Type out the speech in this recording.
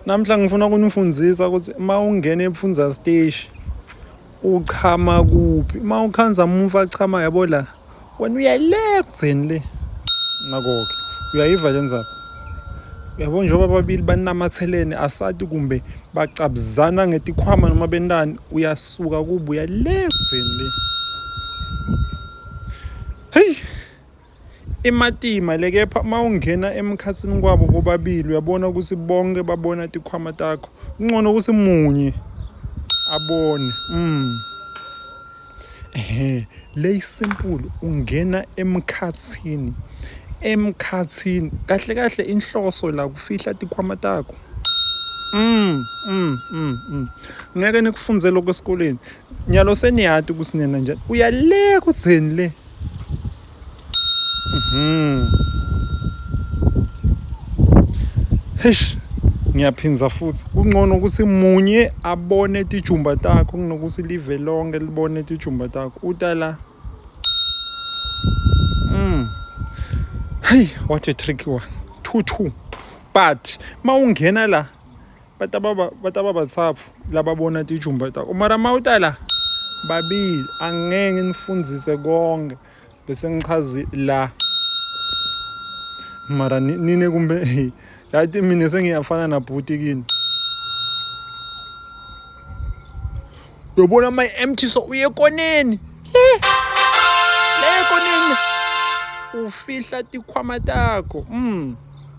Namhla ngifuna ukunifundzisa ukuthi uma ungena ePfundza Stage uchama kuphi. Uma ukhanza muva chama yabo la. Wena uyale kudzeni le. Nako-ke uyayiva le ndzaba. Uyabo njengoba babili banamathelene asati kumbe bacabuzana ngetikhwama noma bendani uyasuka kubo uyale kudzeni le. Hey. Imatima lekepha uma ungena emkhatsini kwabo bobabili uyabona ukuthi bonke babona tikhwama takho. Ungcono ukuthi munye abone. Le simple ungena emkhatsini. Kahle kahle inhloso la kufihla tikhwama takho. Ngeke nikufunze lokho esikoleni. Nyalo seniyati kusinena njani. Uyale kudzeni le. Hish, ngiyaphinza futhi kungcono ukuthi munye abone tijumba takho kunokuthi live lonke libone tijumba takho utala. Hey, what a tricky one. 2-2. But mawungena la bataba batsapfu lababona tijumba takho. Mara mawutala babili angeke nifundzise konke bese ngichazi la. Mara nine kumbe yathi mina sengiyafana nabhuti kini. Uyabona my empty so uye koneni. Le koneni. Ufihla tikhwama takho.